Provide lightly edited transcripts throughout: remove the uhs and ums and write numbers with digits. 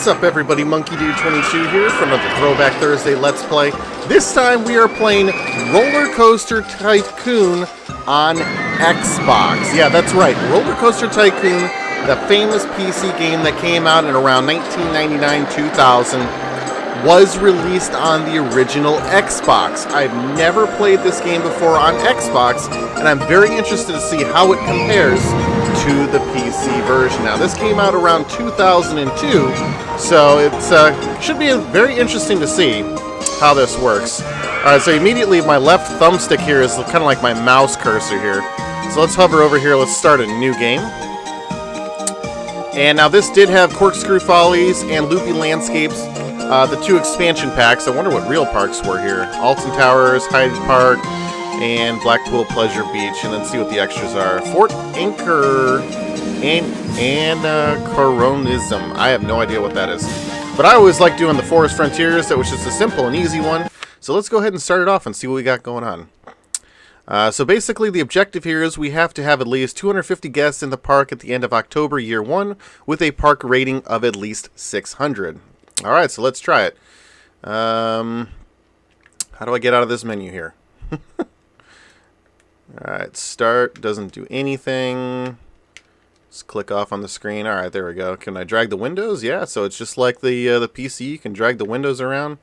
up, everybody? Monkey Dude 22 here from another Throwback Thursday Let's Play. This time we are playing RollerCoaster Tycoon on Xbox. Yeah, that's right, RollerCoaster Tycoon, the famous PC game that came out in around 1999-2000, was released on the original Xbox. I've never played this game before on Xbox, and I'm very interested to see how it compares to the PC version. Now, this came out around 2002, so it should be very interesting to see how this works. Alright, so immediately my left thumbstick here is kind of like my mouse cursor here. So let's hover over here, let's start a new game. And now this did have Corkscrew Follies and Loopy Landscapes, the two expansion packs. I wonder what real parks were here. Alton Towers, Hyde Park, and Blackpool Pleasure Beach, and then see what the extras are. Fort Anchor and Coronism. I have no idea what that is. But I always like doing the Forest Frontiers. That was just a simple and easy one. So let's go ahead and start it off and see what we got going on. So basically the objective here is we have to have at least 250 guests in the park at the end of October year 1 with a park rating of at least 600. Alright, so let's try it. How do I get out of this menu here? Alright, start, doesn't do anything. Just click off on the screen. Alright, there we go. Can I drag the windows? Yeah, so it's just like the PC. You can drag the windows around.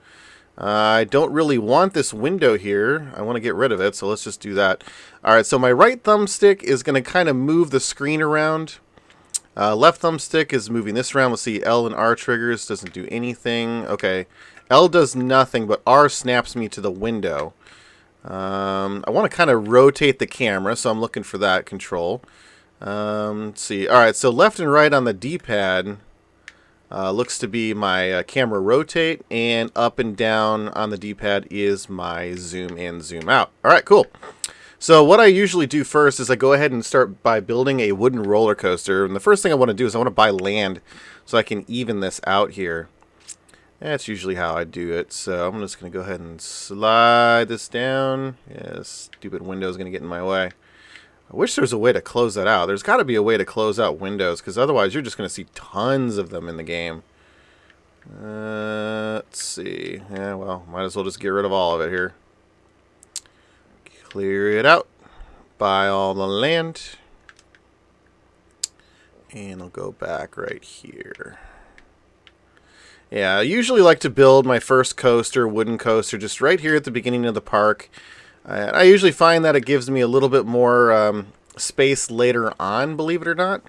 I don't really want this window here. I want to get rid of it, so let's just do that. Alright, so my right thumbstick is going to kind of move the screen around. Left thumbstick is moving this around. Let's see, L and R triggers, doesn't do anything. Okay, L does nothing, but R snaps me to the window. I want to kind of rotate the camera, so I'm looking for that control. Let's see. Alright, so left and right on the D-pad looks to be my camera rotate, and up and down on the D-pad is my zoom in, zoom out. Alright, cool. So what I usually do first is I go ahead and start by building a wooden roller coaster. And the first thing I want to do is I want to buy land so I can even this out here. That's usually how I do it. So I'm just going to go ahead and slide this down. Yeah, this stupid window is going to get in my way. I wish there was a way to close that out. There's got to be a way to close out windows, because otherwise you're just going to see tons of them in the game. Let's see. Yeah, well, might as well just get rid of all of it here. Clear it out. Buy all the land. And I'll go back right here. Yeah, I usually like to build my first coaster, wooden coaster, just right here at the beginning of the park. I usually find that it gives me a little bit more space later on, believe it or not.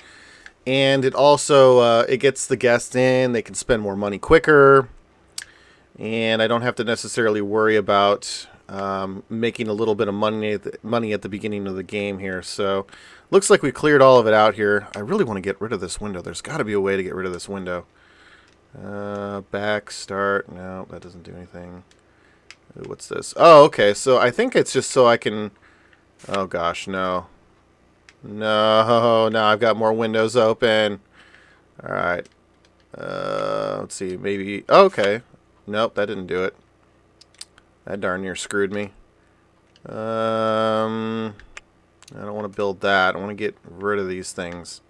And it also it gets the guests in. They can spend more money quicker. And I don't have to necessarily worry about making a little bit of money at the beginning of the game here. So looks like we cleared all of it out here. I really want to get rid of this window. There's got to be a way to get rid of this window. Back, start. No, that doesn't do anything. What's this? Oh, okay. So I think it's just so I can... Oh gosh, no. No, now I've got more windows open. Alright. Let's see, maybe... Oh, okay. Nope, that didn't do it. That darn near screwed me. I don't want to build that. I want to get rid of these things.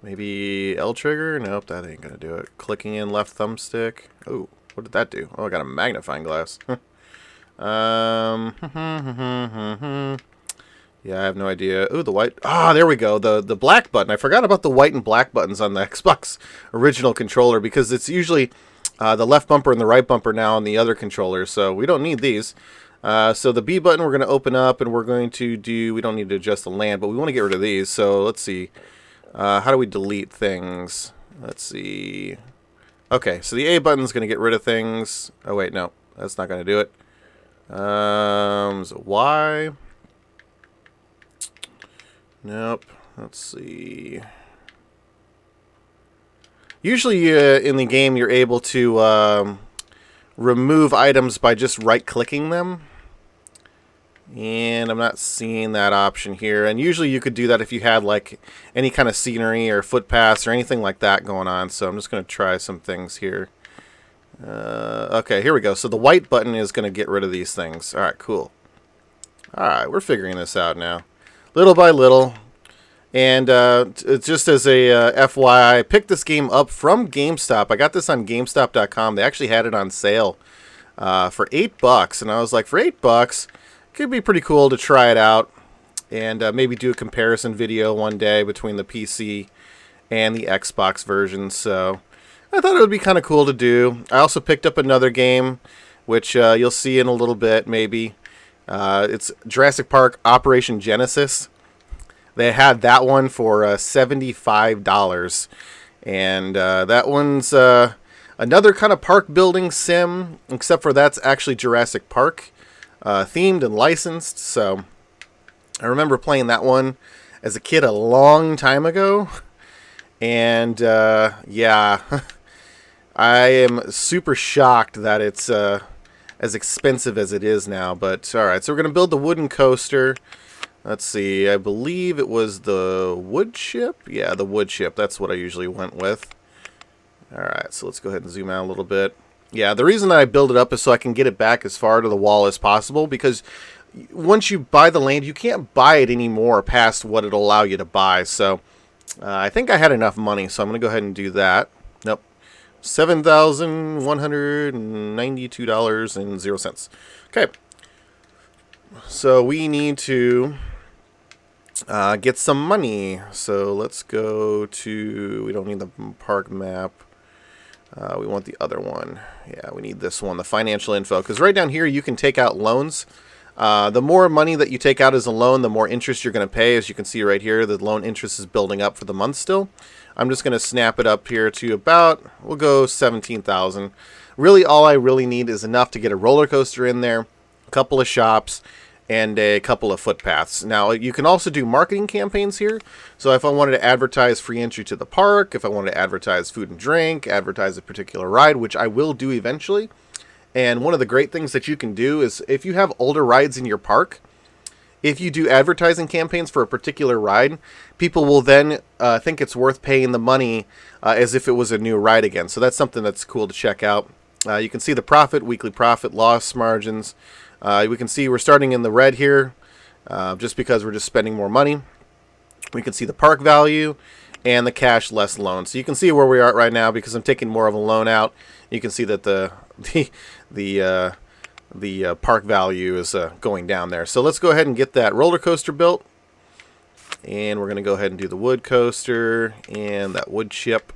Maybe L trigger? Nope, that ain't gonna do it. Clicking in left thumbstick. Oh, what did that do? Oh, I got a magnifying glass. Yeah, I have no idea. Ooh, the white. Ah, there we go. The black button. I forgot about the white and black buttons on the Xbox original controller, because it's usually the left bumper and the right bumper now on the other controllers, so we don't need these. So the B button we're going to open up, and we're going to do, we don't need to adjust the land, but we want to get rid of these. So let's see. How do we delete things? Let's see. Okay, so the A button is going to get rid of things. Oh wait, no, that's not going to do it. So Y. Nope. Let's see. Usually in the game you're able to remove items by just right-clicking them. And I'm not seeing that option here. And usually you could do that if you had like any kind of scenery or footpaths or anything like that going on. So I'm just going to try some things here. Okay, here we go. So the white button is going to get rid of these things. Alright, cool. Alright, we're figuring this out now. Little by little. And just as a FYI, I picked this game up from GameStop. I got this on GameStop.com. They actually had it on sale for $8, and I was like, for $8, it could be pretty cool to try it out and maybe do a comparison video one day between the PC and the Xbox version. So I thought it would be kind of cool to do. I also picked up another game, which you'll see in a little bit, maybe. It's Jurassic Park Operation Genesis. They had that one for $75, and that one's another kind of park building sim, except for that's actually Jurassic Park themed and licensed. So I remember playing that one as a kid a long time ago, and yeah, I am super shocked that it's as expensive as it is now. But all right, so we're gonna build the wooden coaster. Let's see, I believe it was the wood ship. Yeah, the wood ship. That's what I usually went with. Alright, so let's go ahead and zoom out a little bit. Yeah, the reason that I build it up is so I can get it back as far to the wall as possible, because once you buy the land, you can't buy it anymore past what it'll allow you to buy. So I think I had enough money, so I'm going to go ahead and do that. Nope. $7,192.00. Okay. So we need to get some money. So let's go to, we don't need the park map. We want the other one. Yeah, we need this one, the financial info. Because right down here, you can take out loans. The more money that you take out as a loan, the more interest you're going to pay. As you can see right here, the loan interest is building up for the month still. I'm just going to snap it up here to about, we'll go 17,000. Really, all I really need is enough to get a roller coaster in there, a couple of shops, and a couple of footpaths. Now, you can also do marketing campaigns here. So if I wanted to advertise free entry to the park, if I wanted to advertise food and drink, advertise a particular ride, which I will do eventually. And one of the great things that you can do is if you have older rides in your park, if you do advertising campaigns for a particular ride, people will then think it's worth paying the money as if it was a new ride again. So that's something that's cool to check out. You can see the profit, weekly profit, loss margins. We can see we're starting in the red here just because we're just spending more money. We can see the park value and the cash less loan. So you can see where we are right now because I'm taking more of a loan out. You can see that the park value is going down there. So let's go ahead and get that roller coaster built. And we're going to go ahead and do the wood coaster and that wood chip.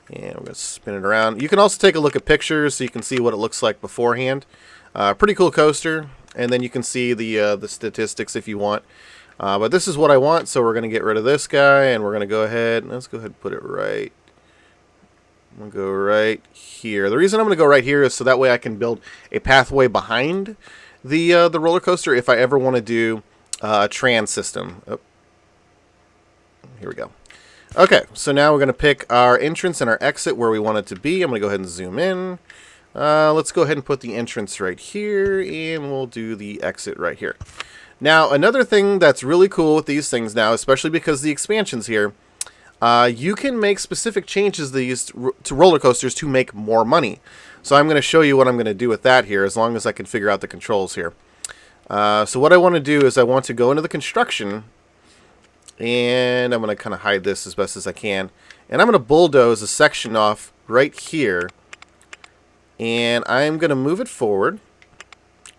And we're going to spin it around. You can also take a look at pictures so you can see what it looks like beforehand. Pretty cool coaster, and then you can see the statistics if you want. But this is what I want, so we're going to get rid of this guy, and we're going to go ahead. Let's go ahead and put it right. I'm going to go right here. The reason I'm going to go right here is so that way I can build a pathway behind the roller coaster if I ever want to do a trans system. Oh. Here we go. Okay, so now we're going to pick our entrance and our exit where we want it to be. I'm going to go ahead and zoom in. Let's go ahead and put the entrance right here, and we'll do the exit right here. Now, another thing that's really cool with these things now, especially because the expansion's here, you can make specific changes to roller coasters to make more money. So I'm going to show you what I'm going to do with that here, as long as I can figure out the controls here. So what I want to do is I want to go into the construction, and I'm going to kind of hide this as best as I can. And I'm going to bulldoze a section off right here. And I'm going to move it forward.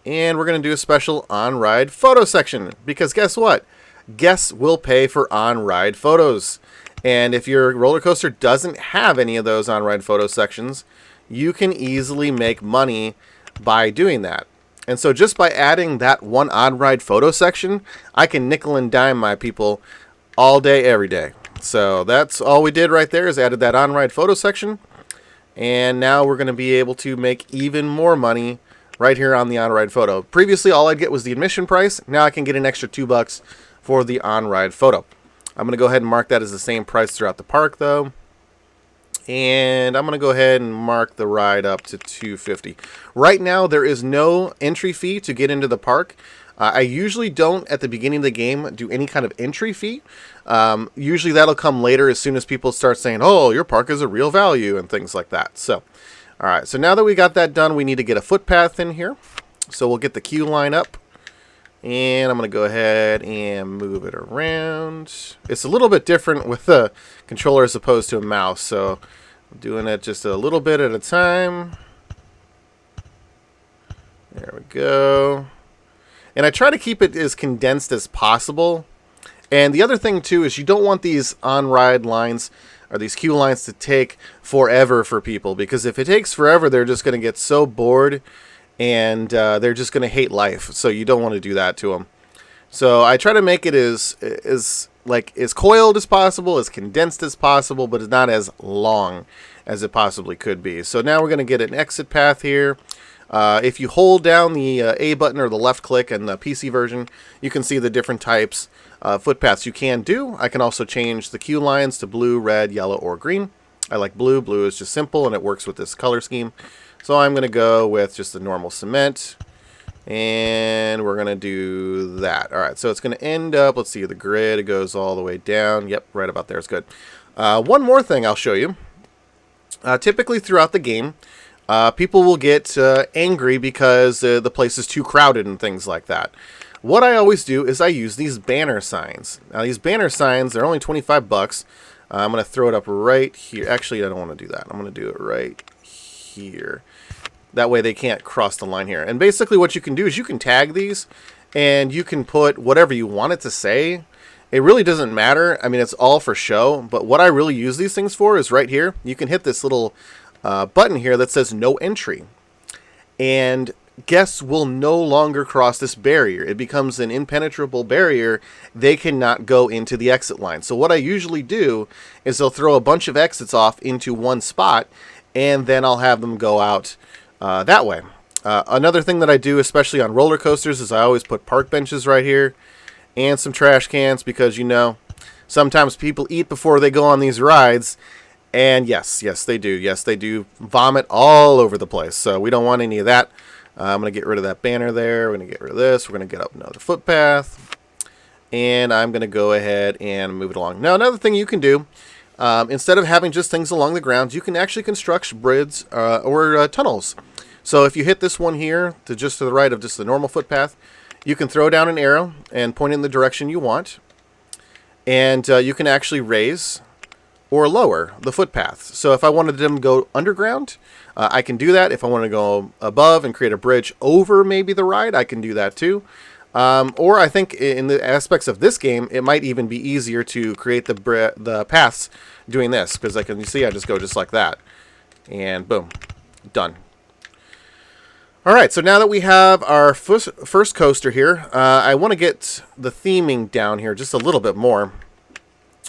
And we're going to do a special on-ride photo section. Because guess what? Guests will pay for on-ride photos. And if your roller coaster doesn't have any of those on-ride photo sections, you can easily make money by doing that. And so just by adding that one on-ride photo section, I can nickel and dime my people all day, every day. So that's all we did right there is added that on-ride photo section. And now we're going to be able to make even more money right here on the on-ride photo. Previously, all I'd get was the admission price. Now I can get an extra $2 for the on-ride photo. I'm going to go ahead and mark that as the same price throughout the park, though. And I'm going to go ahead and mark the ride up to $250. Right now, there is no entry fee to get into the park. I usually don't, at the beginning of the game, do any kind of entry fee. Usually that'll come later as soon as people start saying, oh, your park is a real value and things like that. So, all right. So now that we got that done, we need to get a footpath in here. So we'll get the queue line up. And I'm going to go ahead and move it around. It's a little bit different with the controller as opposed to a mouse, so I'm doing it just a little bit at a time. There we go. And I try to keep it as condensed as possible. And the other thing, too, is you don't want these on-ride lines or these queue lines to take forever for people, because if it takes forever, they're just going to get so bored and they're just going to hate life. So you don't want to do that to them. So I try to make it as coiled as possible, as condensed as possible, but it's not as long as it possibly could be. So now we're going to get an exit path here. If you hold down the A button or the left click in the PC version, you can see the different types of footpaths you can do. I can also change the queue lines to blue, red, yellow, or green. I like blue. Blue is just simple and it works with this color scheme. So I'm going to go with just the normal cement. And we're going to do that. All right, so it's going to end up, let's see, the grid, it goes all the way down. Yep, right about there is good. One more thing I'll show you. Typically throughout the game, people will get angry because the place is too crowded and things like that. What I always do is I use these banner signs. Now these banner signs, they're only 25 bucks. I'm going to throw it up right here. Actually, I don't want to do that. I'm going to do it right here. That way they can't cross the line here. And basically what you can do is you can tag these and you can put whatever you want it to say. It really doesn't matter. I mean, it's all for show. But what I really use these things for is right here. You can hit this little button here that says no entry. And guests will no longer cross this barrier. It becomes an impenetrable barrier. They cannot go into the exit line. So what I usually do is I'll throw a bunch of exits off into one spot, and then I'll have them go out that way. Another thing that I do, especially on roller coasters, is I always put park benches right here and some trash cans, because, you know, sometimes people eat before they go on these rides. And yes, they do. Yes, they do vomit all over the place. So we don't want any of that. I'm going to get rid of that banner there. We're going to get rid of this. We're going to get up another footpath. And I'm going to go ahead and move it along. Now, another thing you can do, instead of having just things along the ground, you can actually construct bridges or tunnels. So if you hit this one here, to the right of just the normal footpath, you can throw down an arrow and point it in the direction you want. And you can actually raise or lower the footpaths. So if I wanted them to go underground, I can do that. If I want to go above and create a bridge over maybe the ride, I can do that too. Or I think in the aspects of this game, it might even be easier to create the paths doing this, because you see I just go just like that. And boom, done. All right, so now that we have our first coaster here, I want to get the theming down here just a little bit more.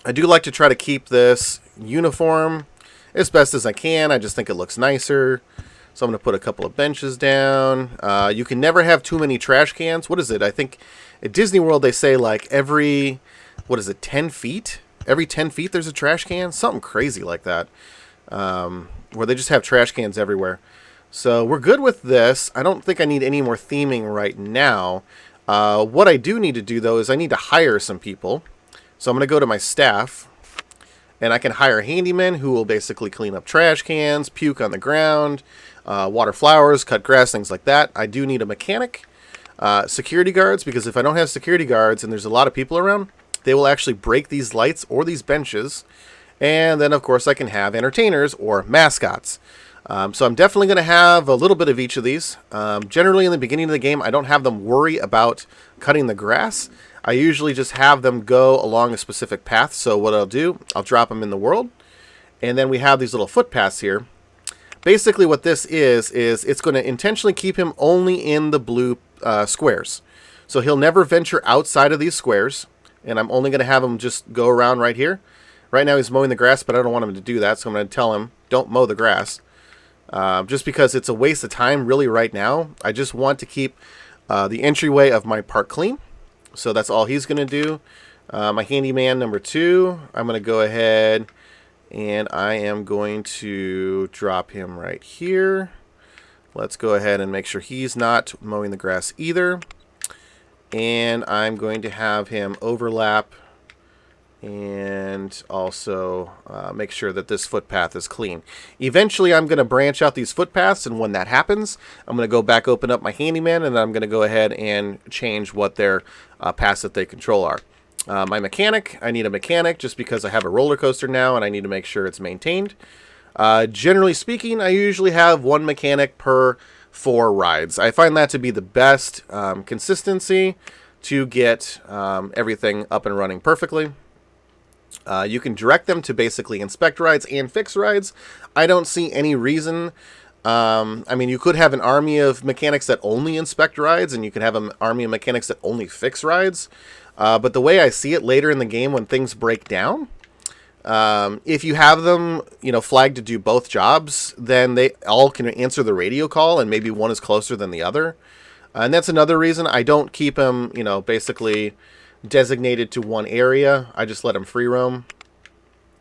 I do like to try to keep this uniform as best as I can. I just think it looks nicer. So I'm going to put a couple of benches down. You can never have too many trash cans. What is it? I think at Disney World they say like every, 10 feet? Every 10 feet there's a trash can? Something crazy like that. Where they just have trash cans everywhere. So we're good with this. I don't think I need any more theming right now. What I do need to do, though, is I need to hire some people. So I'm going to go to my staff, and I can hire handymen who will basically clean up trash cans, puke on the ground, water flowers, cut grass, things like that. I do need a mechanic, security guards, because if I don't have security guards and there's a lot of people around, they will actually break these lights or these benches. And then, of course, I can have entertainers or mascots. So I'm definitely going to have a little bit of each of these. Generally, in the beginning of the game, I don't have them worry about cutting the grass. I usually just have them go along a specific path. So what I'll do, I'll drop them in the world. And then we have these little footpaths here. Basically what this is it's going to intentionally keep him only in the blue squares. So he'll never venture outside of these squares. And I'm only going to have him just go around right here. Right now he's mowing the grass, but I don't want him to do that. So I'm going to tell him, don't mow the grass. Just because it's a waste of time really right now. I just want to keep the entryway of my park clean. So that's all he's going to do. My handyman number 2, I'm going to go ahead and I am going to drop him right here. Let's go ahead and make sure he's not mowing the grass either. And I'm going to have him overlap And also make sure that this footpath is clean. Eventually, I'm going to branch out these footpaths, and when that happens, I'm going to go back, open up my handyman, and I'm going to go ahead and change what their paths that they control are. My mechanic, I need a mechanic just because I have a roller coaster now, and I need to make sure it's maintained. Generally speaking, I usually have one mechanic per 4 rides. I find that to be the best consistency to get everything up and running perfectly. You can direct them to basically inspect rides and fix rides. I don't see any reason. I mean, you could have an army of mechanics that only inspect rides, and you could have an army of mechanics that only fix rides. But the way I see it later in the game when things break down, if you have them, flagged to do both jobs, then they all can answer the radio call, and maybe one is closer than the other. And that's another reason I don't keep them, basically designated to one area. I just let them free roam.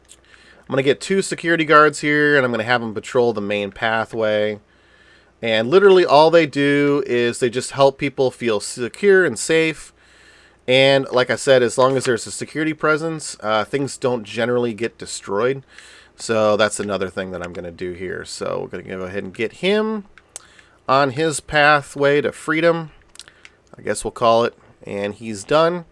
I'm going to get 2 security guards here, and I'm going to have them patrol the main pathway. And literally all they do is they just help people feel secure and safe. And like I said, as long as there's a security presence, things don't generally get destroyed. So that's another thing that I'm going to do here. So we're going to go ahead and get him on his pathway to freedom, I guess we'll call it. And he's done.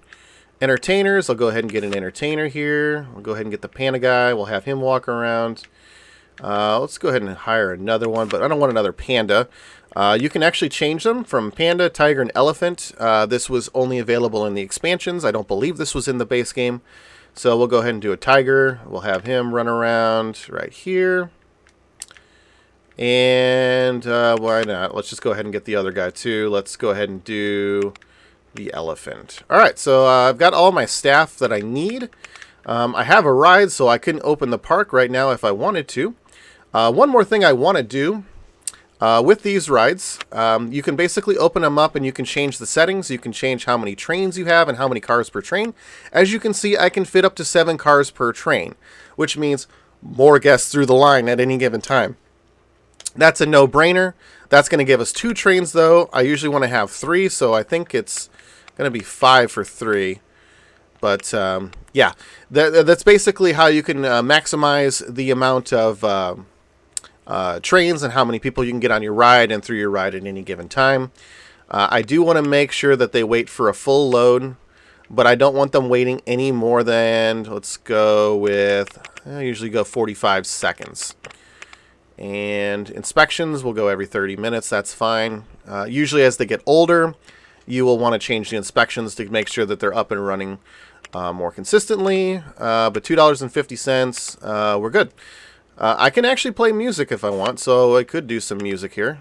Entertainers, I'll go ahead and get an entertainer here. We'll go ahead and get the panda guy. We'll have him walk around. Let's go ahead and hire another one, but I don't want another panda. You can actually change them from panda, tiger, and elephant. This was only available in the expansions. I don't believe this was in the base game. So we'll go ahead and do a tiger. We'll have him run around right here. And why not? Let's just go ahead and get the other guy too. Let's go ahead and do the elephant. Alright, so I've got all my staff that I need. I have a ride, so I couldn't open the park right now if I wanted to. One more thing I want to do with these rides, you can basically open them up and you can change the settings. You can change how many trains you have and how many cars per train. As you can see, I can fit up to 7 cars per train, which means more guests through the line at any given time. That's a no-brainer. That's going to give us 2 trains, though. I usually want to have 3, so I think it's going to be 5 for 3. But, yeah, that's basically how you can maximize the amount of trains and how many people you can get on your ride and through your ride at any given time. I do want to make sure that they wait for a full load, but I don't want them waiting any more than, let's go with, I usually go 45 seconds. And inspections will go every 30 minutes. That's fine. Usually as they get older, you will want to change the inspections to make sure that they're up and running more consistently. But $2.50, we're good. I can actually play music if I want, so I could do some music here.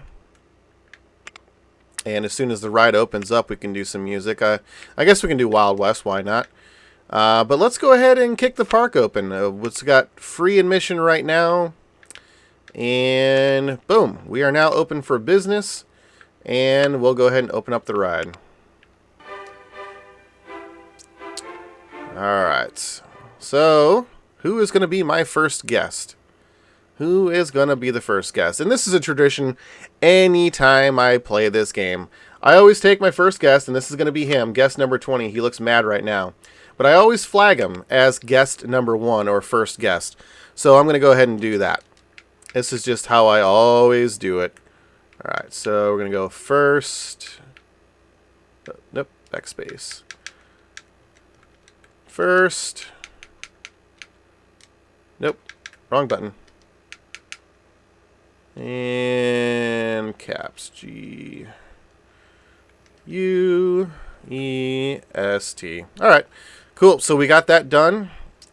And as soon as the ride opens up, we can do some music. I guess we can do Wild West. Why not? But let's go ahead and kick the park open. It's got free admission right now. And boom, we are now open for business, and we'll go ahead and open up the ride. Alright, so who is going to be my first guest? Who is going to be the first guest? And this is a tradition anytime I play this game. I always take my first guest, and this is going to be him, guest number 20. He looks mad right now. But I always flag him as guest number 1 or first guest. So I'm going to go ahead and do that. This is just how I always do it. Alright, so we're going to go first. Nope, backspace. First. Nope, wrong button. And caps. G-U-E-S-T. Alright, cool. So we got that done.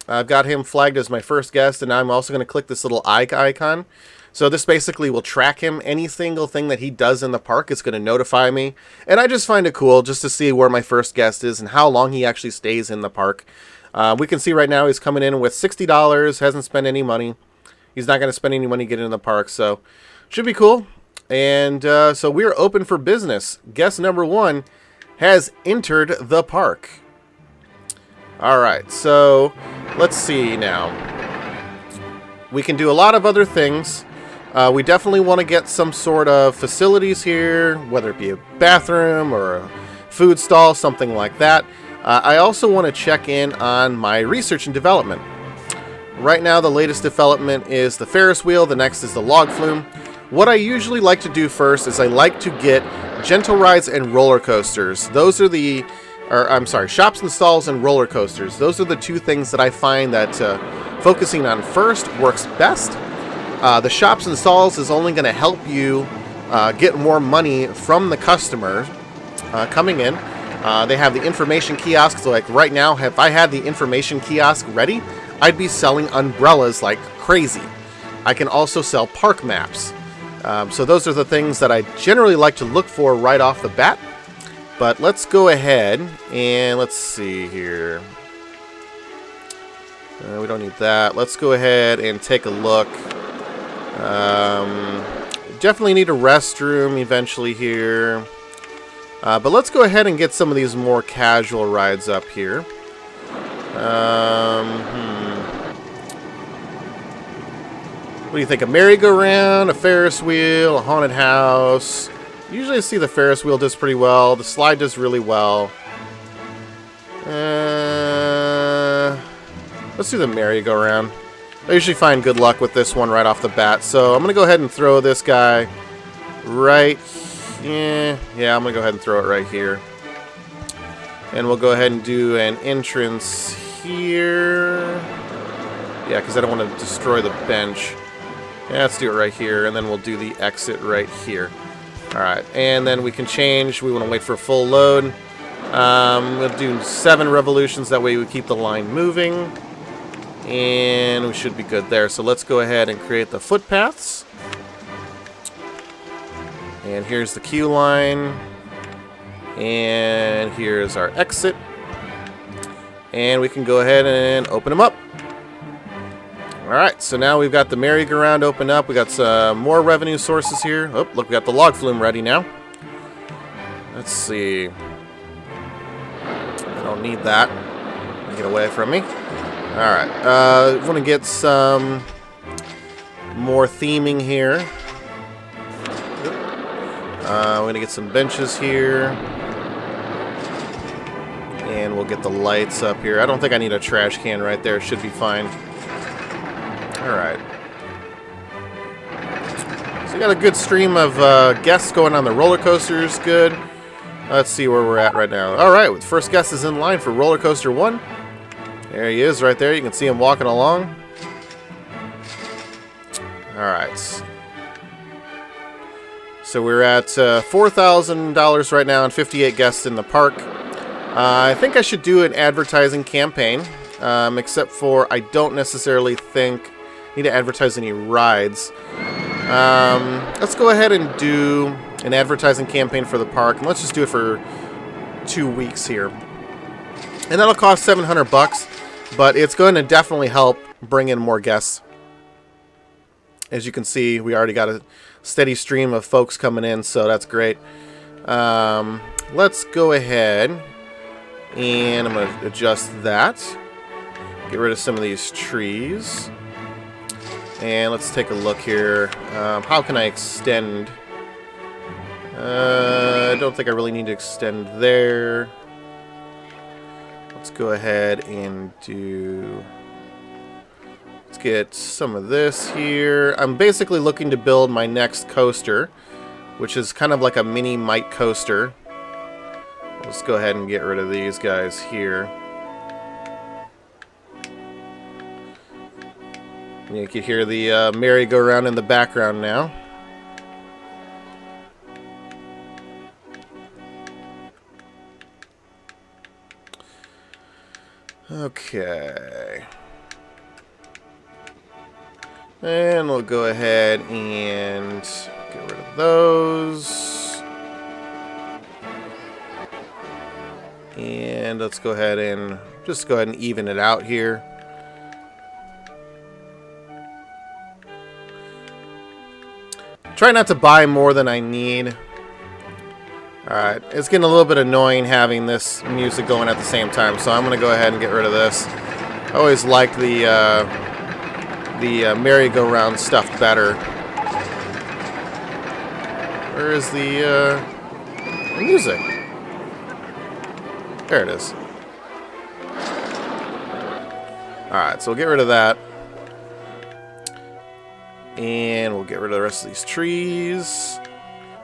I've got him flagged as my first guest, and I'm also going to click this little eye icon. So this basically will track him. Any single thing that he does in the park is going to notify me. And I just find it cool just to see where my first guest is and how long he actually stays in the park. We can see right now he's coming in with $60, hasn't spent any money. He's not going to spend any money getting in the park, so should be cool. And so we're open for business. Guest number 1 has entered the park. Alright, so let's see now. We can do a lot of other things. We definitely want to get some sort of facilities here, whether it be a bathroom or a food stall, something like that. I also want to check in on my research and development. Right now, the latest development is the Ferris wheel. The next is the log flume. What I usually like to do first is I like to get gentle rides and roller coasters. Those are the, shops and stalls and roller coasters. Those are the two things that I find that focusing on first works best. The shops and stalls is only going to help you get more money from the customer coming in. They have the information kiosks. So like right now, if I had the information kiosk ready, I'd be selling umbrellas like crazy. I can also sell park maps. So those are the things that I generally like to look for right off the bat. But let's go ahead and let's see here. We don't need that. Let's go ahead and take a look. Definitely need a restroom eventually here. But let's go ahead and get some of these more casual rides up here. What do you think? A merry-go-round, a Ferris wheel, a haunted house. Usually I see the Ferris wheel does pretty well. The slide does really well. Let's do the merry-go-round. I usually find good luck with this one right off the bat. So I'm going to go ahead and throw this guy right here. Yeah, I'm going to go ahead and throw it right here. And we'll go ahead and do an entrance here. Yeah, because I don't want to destroy the bench. Yeah, let's do it right here. And then we'll do the exit right here. Alright, and then we can change. We want to wait for a full load. We'll do 7 revolutions. That way we keep the line moving. And we should be good there. So let's go ahead and create the footpaths. And here's the queue line. And here's our exit. And we can go ahead and open them up. Alright, so now we've got the merry-go-round open up. We got some more revenue sources here. Oh, look, we got the log flume ready now. Let's see. I don't need that. Get away from me. Alright, I want to get some more theming here. We're going to get some benches here. And we'll get the lights up here. I don't think I need a trash can right there. Should be fine. Alright. So we got a good stream of guests going on the roller coasters. Good. Let's see where we're at right now. Alright, the first guest is in line for roller coaster 1. There he is right there. You can see him walking along. Alright. So we're at $4,000 right now and 58 guests in the park. I think I should do an advertising campaign. Except for I don't necessarily think I need to advertise any rides. Let's go ahead and do an advertising campaign for the park. And let's just do it for 2 weeks here. And that'll cost $700. But it's going to definitely help bring in more guests. As you can see, we already got a steady stream of folks coming in, so that's great. Let's go ahead and I'm going to adjust that. Get rid of some of these trees. And let's take a look here. How can I extend? I don't think I really need to extend there. Let's go ahead and do... Let's get some of this here. I'm basically looking to build my next coaster, which is kind of like a mini Mite coaster. Let's go ahead and get rid of these guys here. You can hear the merry-go-round in the background now. Okay. And we'll go ahead and get rid of those. And let's go ahead and just go ahead and even it out here. Try not to buy more than I need. Alright, it's getting a little bit annoying having this music going at the same time, so I'm going to go ahead and get rid of this. I always like the merry-go-round stuff better. Where is the music? There it is. Alright, so we'll get rid of that. And we'll get rid of the rest of these trees.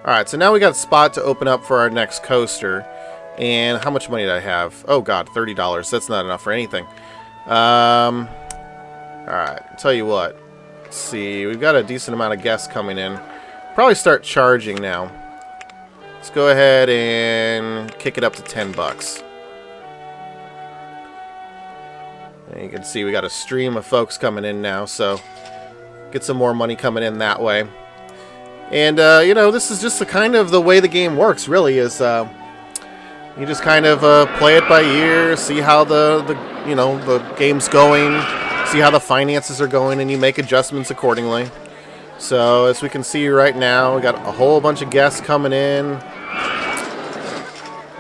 Alright, so now we got a spot to open up for our next coaster. And how much money did I have? Oh god, $30. That's not enough for anything. Alright, tell you what. Let's see, we've got a decent amount of guests coming in. Probably start charging now. Let's go ahead and kick it up to $10. And you can see we got a stream of folks coming in now, so get some more money coming in that way. And, you know, this is just the kind of the way the game works, really, is you just kind of play it by ear, see how the game's going, see how the finances are going, and you make adjustments accordingly. So, as we can see right now, we got a whole bunch of guests coming in.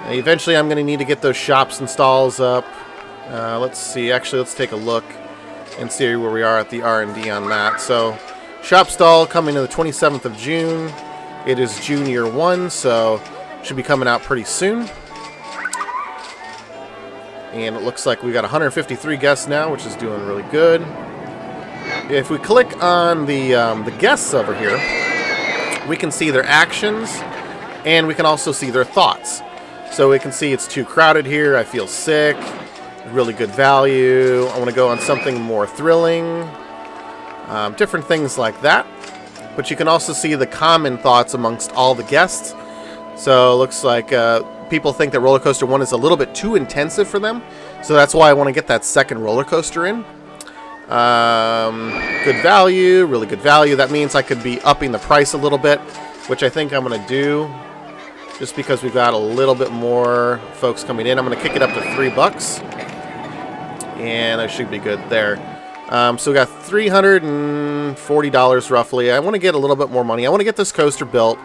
Eventually, I'm going to need to get those shops and stalls up. Let's see. Actually, let's take a look and see where we are at the R&D on that. So, shop stall coming in the 27th of June. It is June year 1, so should be coming out pretty soon. And it looks like we got 153 guests now, which is doing really good. If we click on the guests over here, we can see their actions, and we can also see their thoughts. So we can see it's too crowded here, I feel sick, really good value, I want to go on something more thrilling, different things like that. But you can also see the common thoughts amongst all the guests. So it looks like people think that Roller Coaster 1 is a little bit too intensive for them. So that's why I want to get that second roller coaster in. Good value, really good value. That means I could be upping the price a little bit, which I think I'm going to do. Just because we've got a little bit more folks coming in. I'm going to kick it up to $3. And I should be good there. So we got $340 roughly. I want to get a little bit more money. I want to get this coaster built.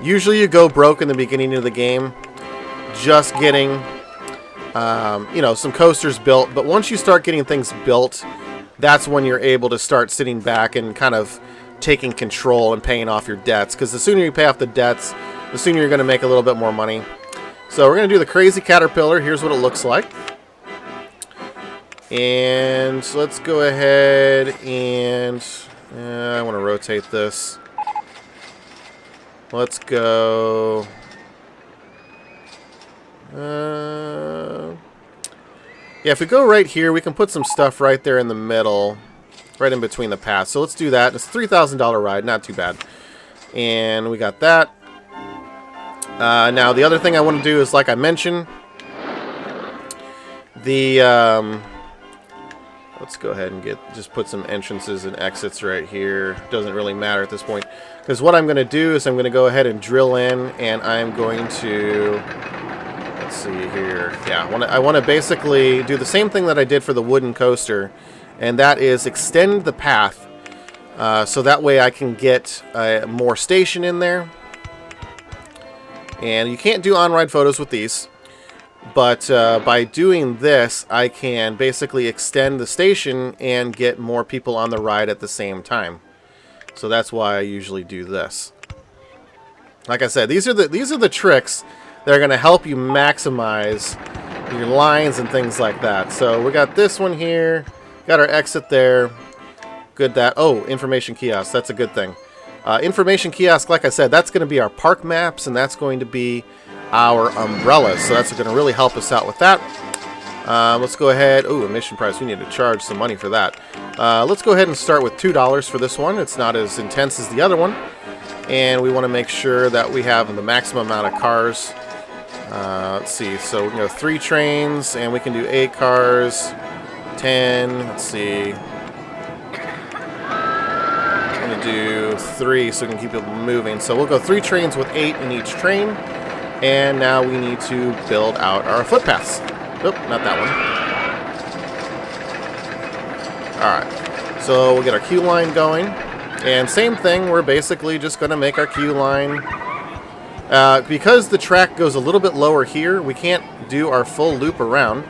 Usually you go broke in the beginning of the game just getting some coasters built, but once you start getting things built, that's when you're able to start sitting back and kind of taking control and paying off your debts, because the sooner you pay off the debts, the sooner you're going to make a little bit more money. So we're going to do the Crazy Caterpillar. Here's what it looks like. And so let's go ahead and I want to rotate this. Let's go. Yeah, if we go right here, we can put some stuff right there in the middle, right in between the paths. So let's do that. It's a $3,000 ride, not too bad. And we got that. Now, the other thing I want to do is, like I mentioned, let's go ahead and just put some entrances and exits right here. Doesn't really matter at this point. Because what I'm going to do is I'm going to go ahead and drill in, and I'm going to, let's see here. Yeah, I want to basically do the same thing that I did for the wooden coaster, and that is extend the path so that way I can get more station in there. And you can't do on-ride photos with these, but by doing this, I can basically extend the station and get more people on the ride at the same time. So that's why I usually do this. Like I said, these are the tricks that are going to help you maximize your lines and things like that. So we got this one here, got our exit there. Good that. Oh, information kiosk. That's a good thing. Information kiosk, like I said, that's going to be our park maps, and that's going to be our umbrellas. So that's going to really help us out with that. Let's go ahead. Oh, admission price. We need to charge some money for that. Let's go ahead and start with $2 for this one. It's not as intense as the other one. And we want to make sure that we have the maximum amount of cars. Let's see. So we can go 3 trains, and we can do 8 cars, 10. Let's see. I'm going to do 3 so we can keep it moving. So we'll go 3 trains with 8 in each train. And now we need to build out our footpaths. Nope, not that one. Alright, so we'll get our queue line going. And same thing, we're basically just going to make our queue line. Because the track goes a little bit lower here, we can't do our full loop around,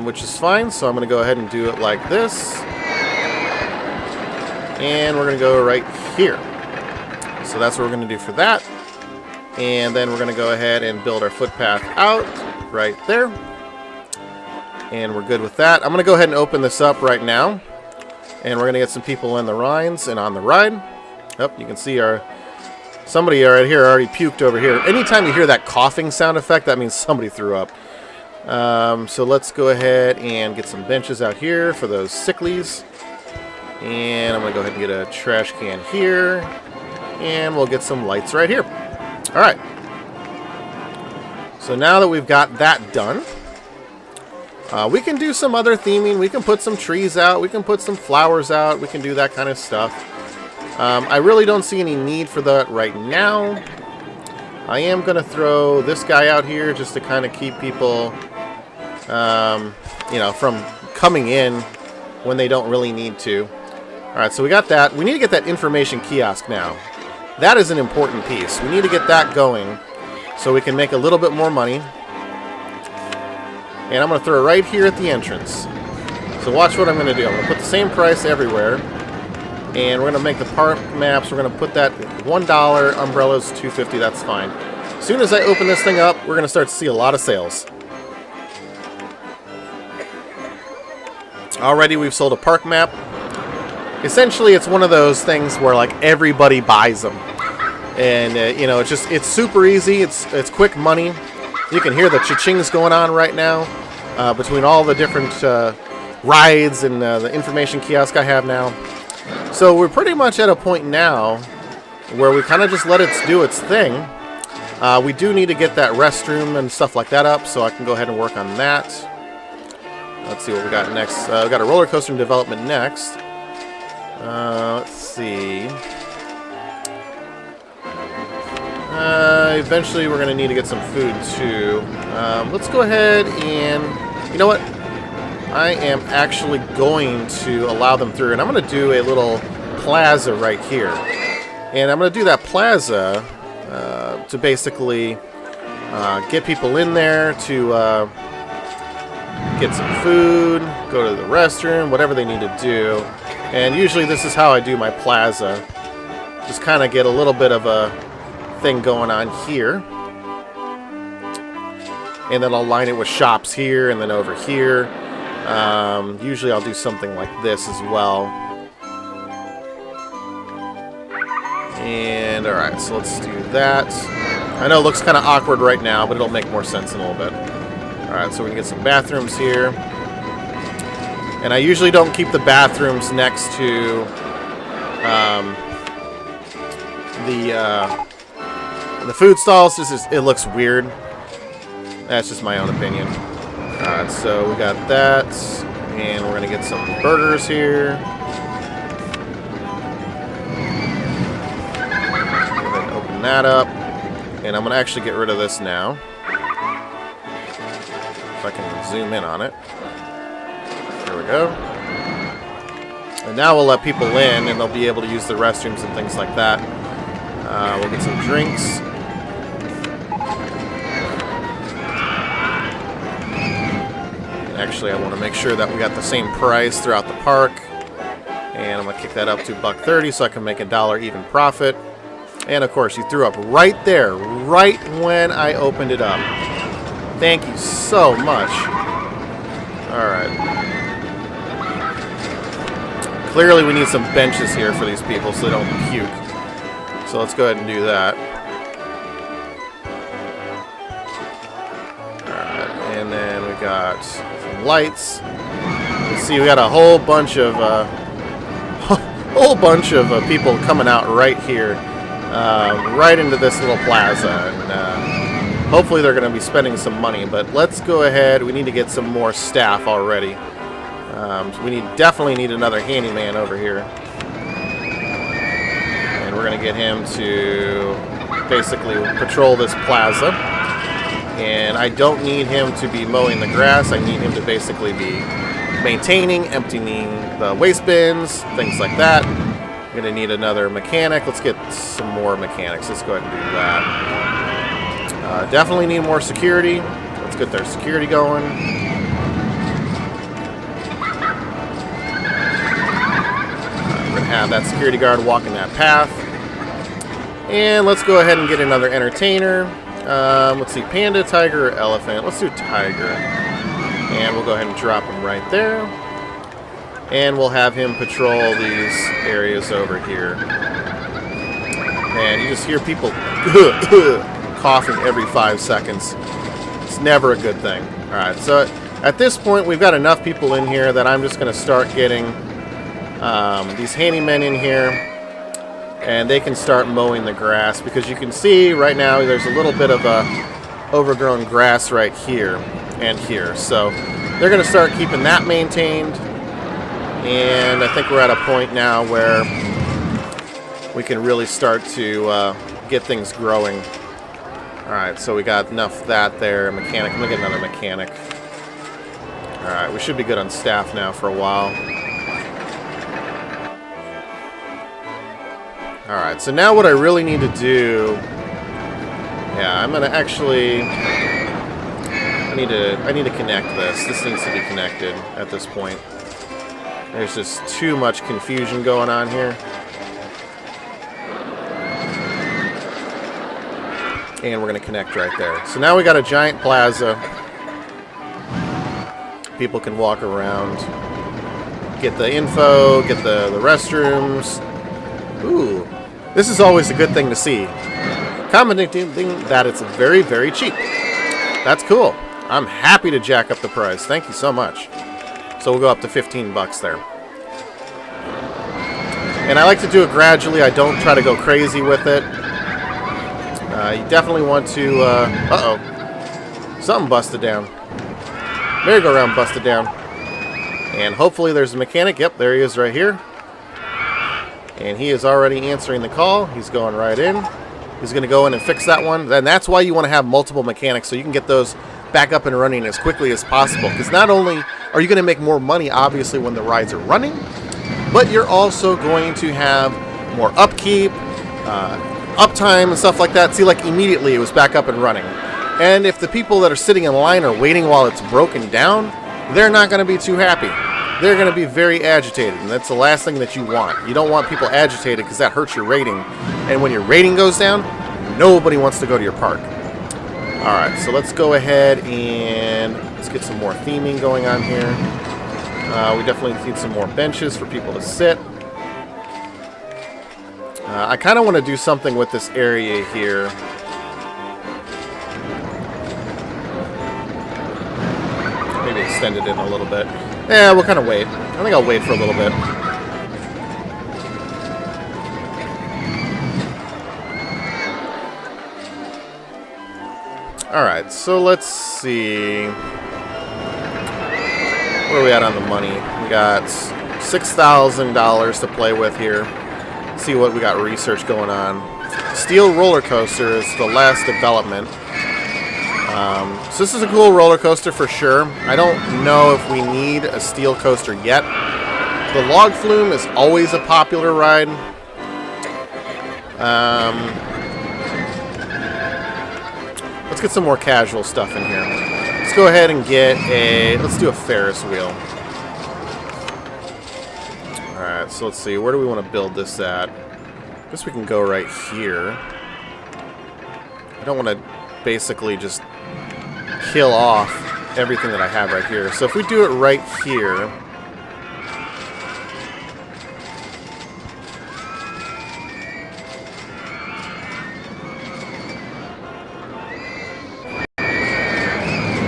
which is fine. So I'm going to go ahead and do it like this. And we're going to go right here. So that's what we're going to do for that. And then we're going to go ahead and build our footpath out right there. And we're good with that. I'm going to go ahead and open this up right now. And we're going to get some people in the rides and on the ride. Oh, you can see somebody right here already puked over here. Anytime you hear that coughing sound effect, that means somebody threw up. So let's go ahead and get some benches out here for those sicklies. And I'm going to go ahead and get a trash can here. And we'll get some lights right here. All right. So now that we've got that done, we can do some other theming. We can put some trees out. We can put some flowers out. We can do that kind of stuff. I really don't see any need for that right now. I am going to throw this guy out here just to kind of keep people, you know, from coming in when they don't really need to. All right, so we got that. We need to get that information kiosk now. That is an important piece. We need to get that going so we can make a little bit more money. And I'm going to throw it right here at the entrance. So watch what I'm going to do. I'm going to put the same price everywhere. And we're going to make the park maps. We're going to put that $1, umbrellas $2.50. That's fine. As soon as I open this thing up, we're going to start to see a lot of sales. Already we've sold a park map. Essentially, it's one of those things where like everybody buys them. And you know, it's super easy. It's quick money. You can hear the cha-chings going on right now between all the different rides and the information kiosk I have now. So we're pretty much at a point now where we kind of just let it do its thing. We do need to get that restroom and stuff like that up, so I can go ahead and work on that. Let's see what we got next. We've got a roller coaster in development next. Let's see. Eventually we're going to need to get some food too. Let's go ahead and, you know what? I am actually going to allow them through, and I'm going to do a little plaza right here. And I'm going to do that plaza to basically get people in there to get some food, go to the restroom, whatever they need to do. And usually this is how I do my plaza. Just kind of get a little bit of a thing going on here. And then I'll line it with shops here and then over here. Usually I'll do something like this as well. And alright, so let's do that. I know it looks kind of awkward right now, but it'll make more sense in a little bit. Alright, so we can get some bathrooms here. And I usually don't keep the bathrooms next to the food stalls. It looks weird. That's just my own opinion. Alright, so we got that. And we're going to get some burgers here. And then open that up. And I'm going to actually get rid of this now. If I can zoom in on it. There we go. And now we'll let people in, and they'll be able to use the restrooms and things like that. We'll get some drinks. Actually, I want to make sure that we got the same price throughout the park. And I'm going to kick that up to $1.30 so I can make $1 even profit. And of course, you threw up right there, right when I opened it up. Thank you so much. Alright. Clearly we need some benches here for these people so they don't puke. So let's go ahead and do that. Alright, and then we got some lights. Let's see, we got a whole bunch of people coming out right here. Right into this little plaza. And hopefully they're going to be spending some money. But let's go ahead. We need to get some more staff already. So we definitely need another handyman over here. And we're going to get him to basically patrol this plaza. And I don't need him to be mowing the grass. I need him to basically be maintaining, emptying the waste bins, things like that. I'm going to need another mechanic. Let's get some more mechanics. Let's go ahead and do that. Definitely need more security. Let's get their security going. We're going to have that security guard walking that path. And let's go ahead and get another entertainer. Let's see, panda, tiger, or elephant. Let's do tiger. And we'll go ahead and drop him right there. And we'll have him patrol these areas over here. Man, you just hear people coughing every 5 seconds. It's never a good thing. Alright, so at this point, we've got enough people in here that I'm just going to start getting these handymen in here. And they can start mowing the grass. Because you can see right now there's a little bit of overgrown grass right here and here. So they're going to start keeping that maintained. And I think we're at a point now where we can really start to get things growing. Alright, so we got enough of that there. Mechanic. I'm going to get another mechanic. Alright, we should be good on staff now for a while. Alright, so now what I really need to do... Yeah, I'm going to actually... I need to connect this. This needs to be connected at this point. There's just too much confusion going on here. And we're going to connect right there. So now we got a giant plaza. People can walk around, get the info, get the restrooms. Ooh, this is always a good thing to see. Commenting that it's very, very cheap. That's cool. I'm happy to jack up the price. Thank you so much. So we'll go up to 15 bucks there. And I like to do it gradually. I don't try to go crazy with it. You definitely want to... uh-oh. Something busted down. Merry-go-round busted down. And hopefully there's a mechanic. Yep, there he is right here. And he is already answering the call. He's going right in. He's going to go in and fix that one. And that's why you want to have multiple mechanics, so you can get those back up and running as quickly as possible. Because not only are you going to make more money, obviously, when the rides are running, but you're also going to have more upkeep, uptime, and stuff like that. See, like, immediately it was back up and running. And if the people that are sitting in line are waiting while it's broken down, they're not going to be too happy. They're going to be very agitated, and that's the last thing that you want. You don't want people agitated because that hurts your rating. And when your rating goes down, nobody wants to go to your park. Alright, so let's go ahead and let's get some more theming going on here. We definitely need some more benches for people to sit. I kind of want to do something with this area here. Maybe extend it in a little bit. Yeah, we'll kind of wait. I think I'll wait for a little bit. Alright, so let's see. Where are we at on the money? We got $6,000 to play with here. See what we got research going on. Steel roller coaster is the last development. So this is a cool roller coaster for sure. I don't know if we need a steel coaster yet. The log flume is always a popular ride. Let's get some more casual stuff in here. Let's go ahead and get let's do a Ferris wheel. Alright, so let's see. Where do we want to build this at? I guess we can go right here. I don't want to basically just kill off everything that I have right here. So if we do it right here...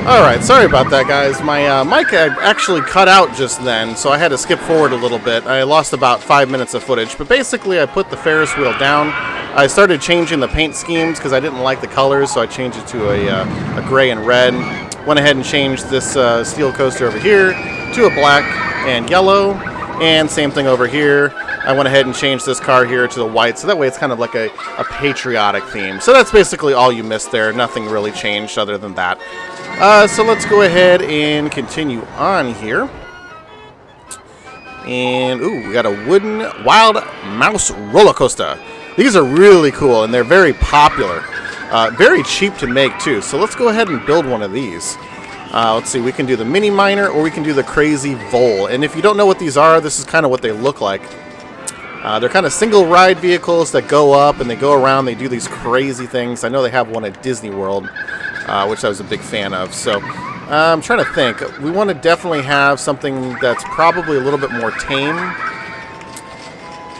Alright, sorry about that, guys. My mic had actually cut out just then, so I had to skip forward a little bit. I lost about 5 minutes of footage, but basically I put the Ferris wheel down. I started changing the paint schemes because I didn't like the colors, so I changed it to a gray and red. Went ahead and changed this steel coaster over here to a black and yellow, and same thing over here. I went ahead and changed this car here to the white, so that way it's kind of like a patriotic theme. So that's basically all you missed there. Nothing really changed other than that. So let's go ahead and continue on here. And, ooh, we got a wooden Wild Mouse roller coaster. These are really cool, and they're very popular. Very cheap to make, too. So let's go ahead and build one of these. Let's see, we can do the Mini Miner, or we can do the Crazy Vole. And if you don't know what these are, this is kind of what they look like. They're kind of single ride vehicles that go up, and they go around, they do these crazy things. I know they have one at Disney World. Which I was a big fan of. So I'm trying to think. We want to definitely have something that's probably a little bit more tame.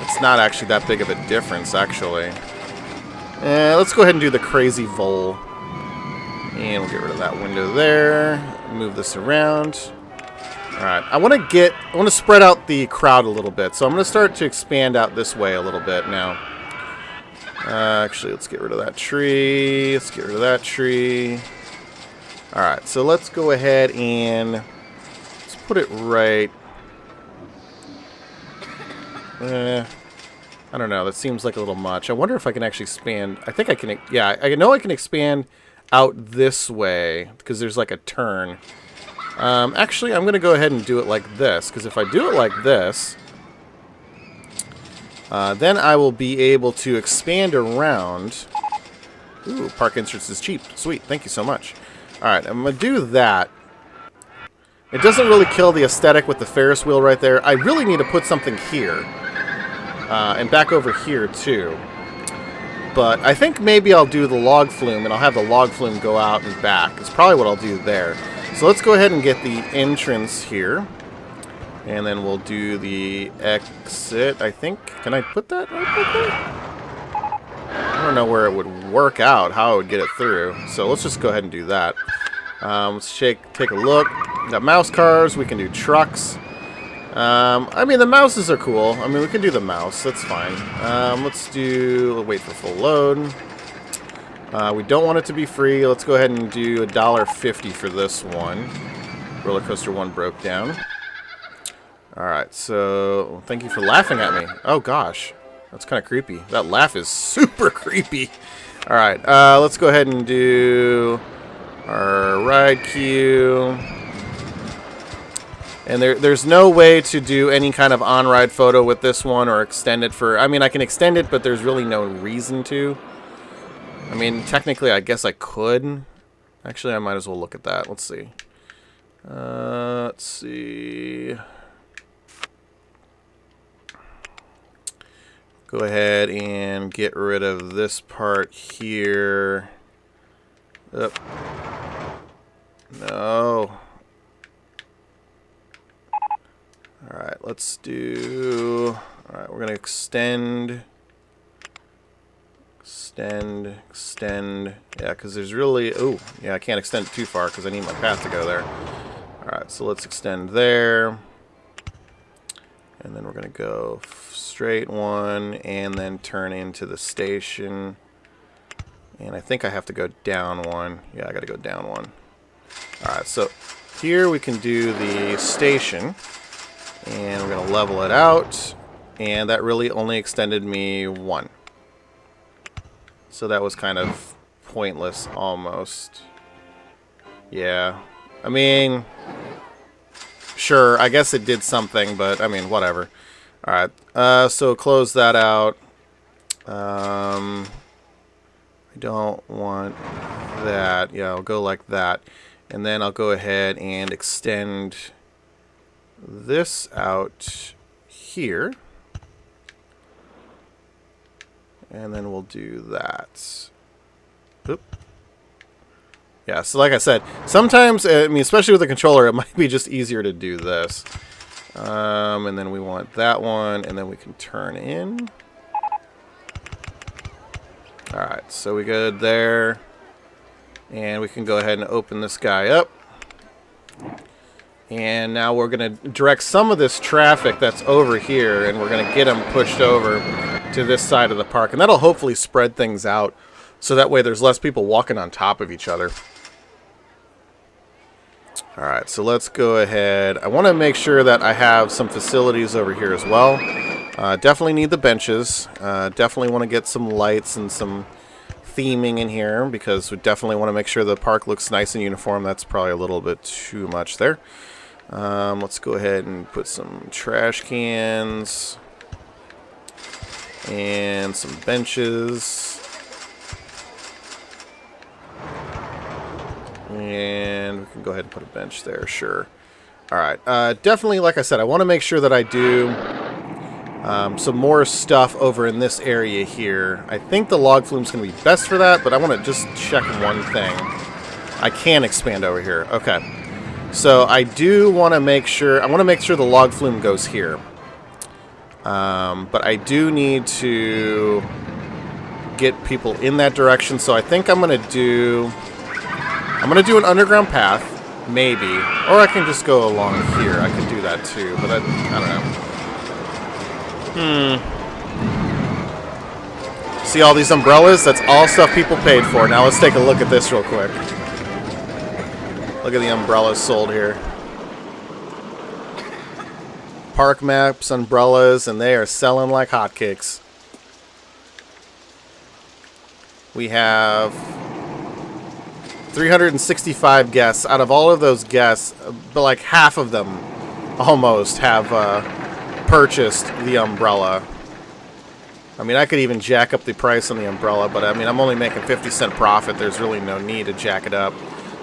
It's not actually that big of a difference, actually. Let's go ahead and do the crazy vole. And we'll get rid of that window there. Move this around. Alright, I want to spread out the crowd a little bit. So I'm going to start to expand out this way a little bit now. Actually, let's get rid of that tree. Let's get rid of that tree. Alright, so let's go ahead and let's put it right. I don't know, that seems like a little much. I wonder if I can actually expand. I think I can, yeah, I know I can expand out this way because there's like a turn. Actually, I'm going to go ahead and do it like this, because if I do it like this, then I will be able to expand around. Ooh, park entrance is cheap. Sweet, thank you so much. Alright, I'm going to do that. It doesn't really kill the aesthetic with the Ferris wheel right there. I really need to put something here. And back over here, too. But I think maybe I'll do the log flume, and I'll have the log flume go out and back. It's probably what I'll do there. So let's go ahead and get the entrance here. And then we'll do the exit, I think. Can I put that right there? I don't know where it would work out, how I would get it through. So let's just go ahead and do that. Let's take a look. We got mouse cars. We can do trucks. I mean, the mouses are cool. I mean, we can do the mouse. That's fine. Let's wait for full load. We don't want it to be free. Let's go ahead and do $1.50 for this one. Roller Coaster 1 broke down. Alright, so thank you for laughing at me. Oh, gosh. That's kind of creepy. That laugh is super creepy. Alright, let's go ahead and do our ride queue. And there's no way to do any kind of on-ride photo with this one or extend it for... I mean, I can extend it, but there's really no reason to. I mean, technically, I guess I could. Actually, I might as well look at that. Let's see. Let's see. Go ahead and get rid of this part here. Up. No. Alright, let's do... Alright, we're going to extend. Yeah, because there's really... Oh, yeah, I can't extend it too far because I need my path to go there. Alright, so let's extend there. And then we're going to go straight one and then turn into the station. And I think I have to go down one. Yeah, I got to go down one. Alright, so here we can do the station. And we're going to level it out. And that really only extended me one. So that was kind of pointless almost. Yeah. I mean, sure, I guess it did something, but I mean, whatever. Alright, so close that out. I don't want that. Yeah, I'll go like that. And then I'll go ahead and extend this out here. And then we'll do that. Oop. Yeah, so like I said, sometimes, I mean, especially with the controller, it might be just easier to do this. And then we want that one, and then we can turn in. Alright, so we good there. And we can go ahead and open this guy up. And now we're going to direct some of this traffic that's over here, and we're going to get them pushed over to this side of the park. And that'll hopefully spread things out, so that way there's less people walking on top of each other. Alright, so let's go ahead. I want to make sure that I have some facilities over here as well. Definitely need the benches. Definitely want to get some lights and some theming in here, because we definitely want to make sure the park looks nice and uniform. That's probably a little bit too much there. Let's go ahead and put some trash cans and some benches. And we can go ahead and put a bench there, sure. Alright, definitely, like I said, I want to make sure that I do some more stuff over in this area here. I think the log flume is going to be best for that, but I want to just check one thing. I can expand over here. Okay. So I do want to make sure... I want to make sure the log flume goes here. But I do need to get people in that direction. So I think I'm going to do... I'm going to do an underground path. Maybe. Or I can just go along here. I could do that too. But I don't know. See all these umbrellas? That's all stuff people paid for. Now let's take a look at this real quick. Look at the umbrellas sold here. Park maps, umbrellas, and they are selling like hotcakes. We have 365 guests. Out of all of those guests, but like half of them almost have purchased the umbrella. I mean, I could even jack up the price on the umbrella, but I mean, I'm only making 50-cent profit. There's really no need to jack it up.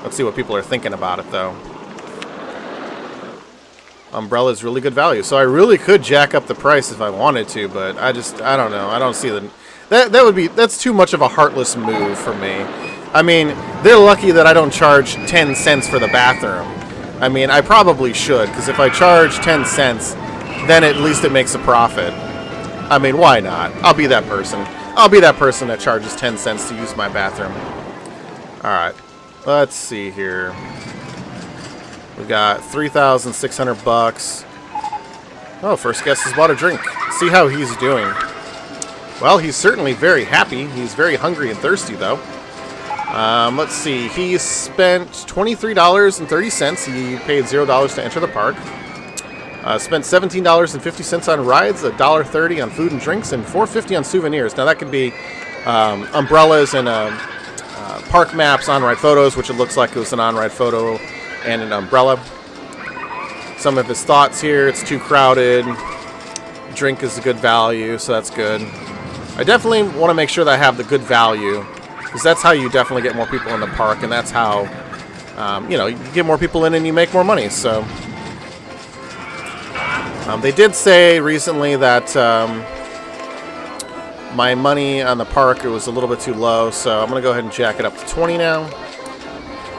Let's see what people are thinking about it, though. Umbrella is really good value, so I really could jack up the price if I wanted to, but I don't know. I don't see that's too much of a heartless move for me. I mean, they're lucky that I don't charge 10 cents for the bathroom. I mean, I probably should, because if I charge 10 cents, then at least it makes a profit. I mean, why not? I'll be that person. I'll be that person that charges 10 cents to use my bathroom. Alright. Let's see here. We got 3,600 bucks. Oh, first guest has bought a drink. See how he's doing. Well, he's certainly very happy. He's very hungry and thirsty, though. Let's see. He spent $23.30. He paid $0 to enter the park. Spent $17.50 on rides, $1.30 on food and drinks, and $4.50 on souvenirs. Now that could be umbrellas and park maps, on-ride photos, which it looks like it was an on-ride photo and an umbrella. Some of his thoughts here: it's too crowded. Drink is a good value, so that's good. I definitely want to make sure that I have the good value, because that's how you definitely get more people in the park, and that's how you get more people in and you make more money. So. They did say recently that my money on the park, it was a little bit too low, so I'm going to go ahead and jack it up to 20 now.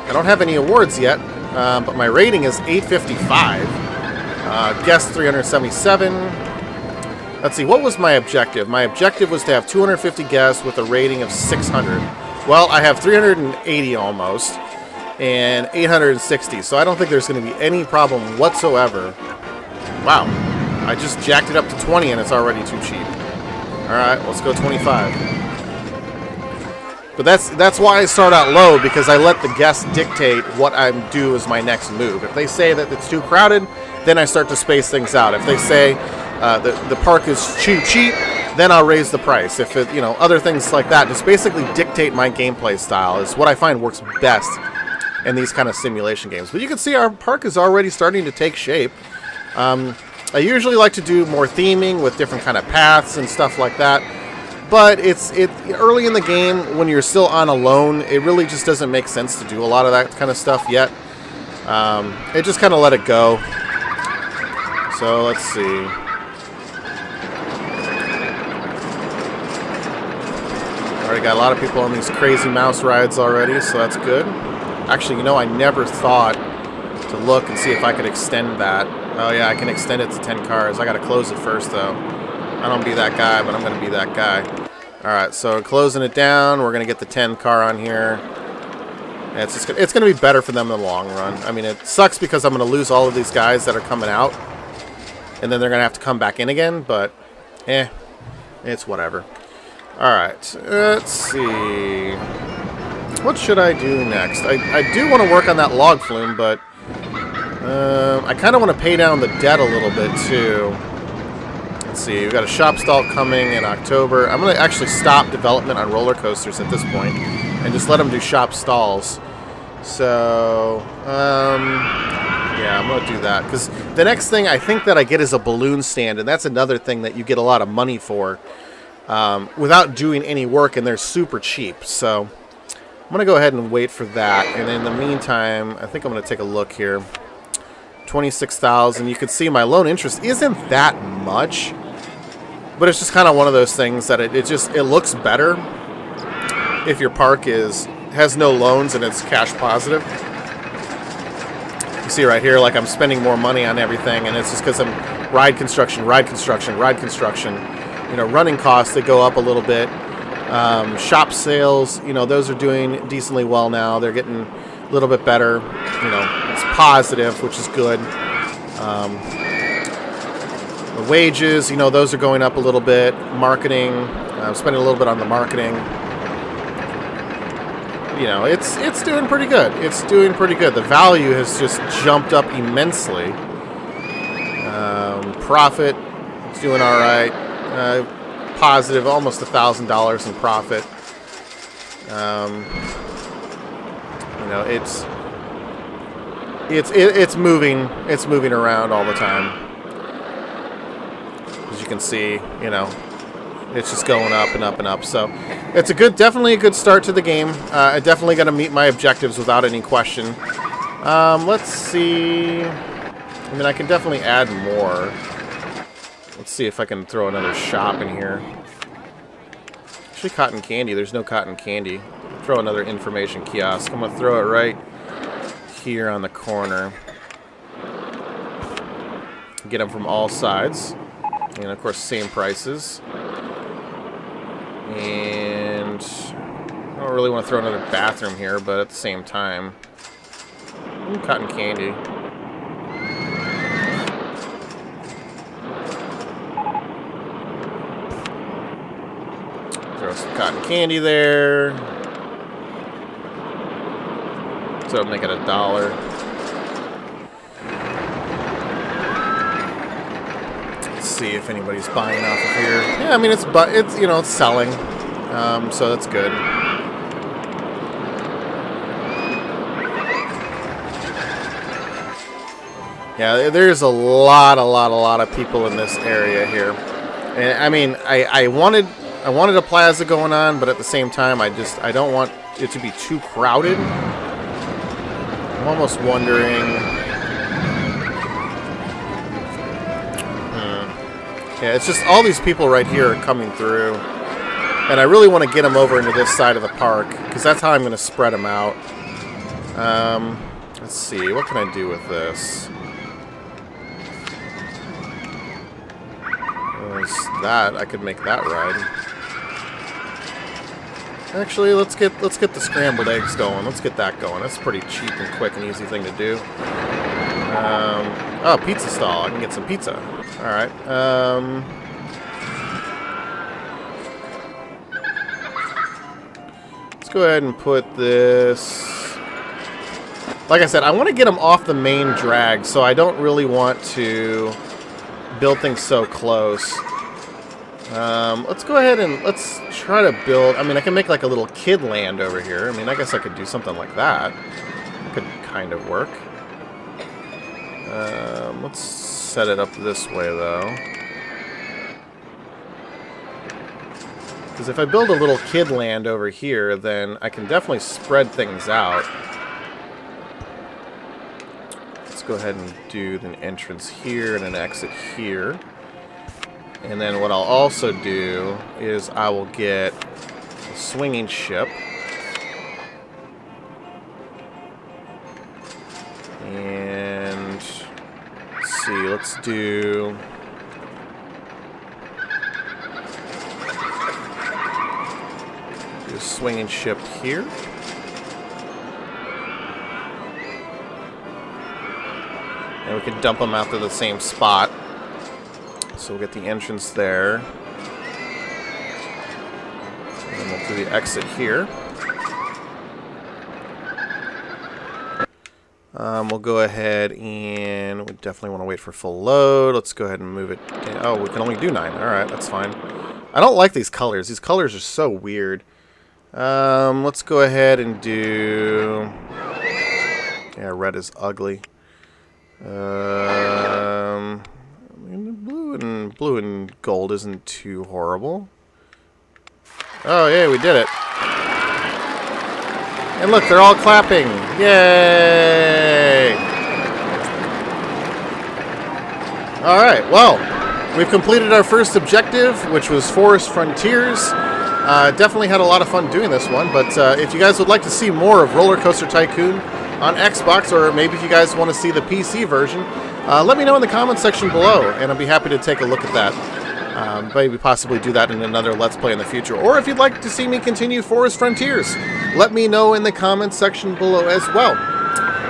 I don't have any awards yet, but my rating is 855. Guest 377. Let's see, what was my objective? My objective was to have 250 guests with a rating of 600. Well, I have 380 almost, and 860, so I don't think there's going to be any problem whatsoever. Wow, I just jacked it up to 20 and it's already too cheap. Alright, let's go 25. But that's why I start out low, because I let the guests dictate what I do as my next move. If they say that it's too crowded, then I start to space things out. If they say the park is too cheap, then I'll raise the price. If it, other things like that, just basically dictate my gameplay style is what I find works best in these kind of simulation games. But you can see our park is already starting to take shape. I usually like to do more theming with different kind of paths and stuff like that, but it's early in the game when you're still on alone. It really just doesn't make sense to do a lot of that kind of stuff yet. It just kind of let it go. So let's see. Already got a lot of people on these crazy mouse rides already, so that's good. Actually, I never thought to look and see if I could extend that. Oh yeah, I can extend it to 10 cars. I gotta close it first though. I don't be that guy, but I'm gonna be that guy. Alright, so closing it down, we're gonna get the 10 car on here. And it's gonna be better for them in the long run. I mean, it sucks because I'm gonna lose all of these guys that are coming out, and then they're gonna have to come back in again, but it's whatever. Alright, let's see. What should I do next? I do want to work on that log flume, but I kind of want to pay down the debt a little bit, too. Let's see, we've got a shop stall coming in October. I'm going to actually stop development on roller coasters at this point and just let them do shop stalls. So, yeah, I'm going to do that. Because the next thing I think that I get is a balloon stand, and that's another thing that you get a lot of money for without doing any work, and they're super cheap. So, I'm going to go ahead and wait for that. And in the meantime, I think I'm going to take a look here. 26,000. You can see my loan interest isn't that much, but it's just kind of one of those things that it looks better if your park is has no loans and it's cash positive. You see right here, like I'm spending more money on everything, and it's just because I'm ride construction. You know, running costs, they go up a little bit. Shop sales, you know, those are doing decently well now. They're getting a little bit better. You know, it's positive, which is good. The wages, you know, those are going up a little bit. Marketing, I'm spending a little bit on the marketing. You know, it's doing pretty good. It's doing pretty good. The value has just jumped up immensely. Profit, it's doing all right. Positive, almost $1,000 in profit. You know, it's moving. It's moving around all the time. As you can see, you know, it's just going up and up and up. So it's definitely a good start to the game. I definitely got to meet my objectives without any question. Let's see. I mean, I can definitely add more. Let's see if I can throw another shop in here. Actually, cotton candy. There's no cotton candy. Throw another information kiosk. I'm going to throw it right here on the corner. Get them from all sides. And, of course, same prices. And I don't really want to throw another bathroom here, but at the same time, cotton candy. Throw some cotton candy there. So make it $1. Let's see if anybody's buying off of here. Yeah, I mean it's you know, it's selling, so that's good. Yeah, there's a lot of people in this area here, and I mean I wanted a plaza going on, but at the same time I don't want it to be too crowded. I'm almost wondering. Yeah, it's just all these people right here are coming through, and I really want to get them over into this side of the park because that's how I'm going to spread them out. Let's see, what can I do with this? There's that. I could make that ride. Actually, let's get the scrambled eggs going. Let's get that going. That's a pretty cheap and quick and easy thing to do. Oh, pizza stall. I can get some pizza. All right. Let's go ahead and put this. Like I said, I want to get them off the main drag, so I don't really want to build things so close. Let's go ahead and let's try to build. I mean, I can make like a little kid land over here. I mean, I guess I could do something like that. Could kind of work. Let's set it up this way, though. Because if I build a little kid land over here, then I can definitely spread things out. Let's go ahead and do an entrance here and an exit here. And then what I'll also do is I will get a swinging ship. And let's see, let's do a swinging ship here. And we can dump them out to the same spot. So we'll get the entrance there. And then we'll do the exit here. We'll go ahead and we definitely want to wait for full load. Let's go ahead and move it. Oh, we can only do 9. Alright, that's fine. I don't like these colors. These colors are so weird. Let's go ahead and do... Yeah, red is ugly. Blue and gold isn't too horrible. Oh, yeah, we did it. And look, they're all clapping. Yay! Alright, well, we've completed our first objective, which was Forest Frontiers. Definitely had a lot of fun doing this one, but if you guys would like to see more of RollerCoaster Tycoon on Xbox, or maybe if you guys want to see the PC version, let me know in the comments section below, and I'll be happy to take a look at that. Maybe possibly do that in another Let's Play in the future. Or if you'd like to see me continue Forest Frontiers, let me know in the comments section below as well.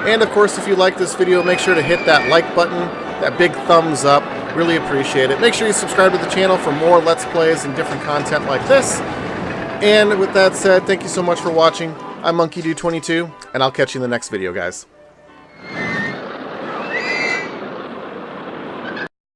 And of course, if you like this video, make sure to hit that like button, that big thumbs up. Really appreciate it. Make sure you subscribe to the channel for more Let's Plays and different content like this. And with that said, thank you so much for watching. I'm MonkeyDude22, and I'll catch you in the next video, guys.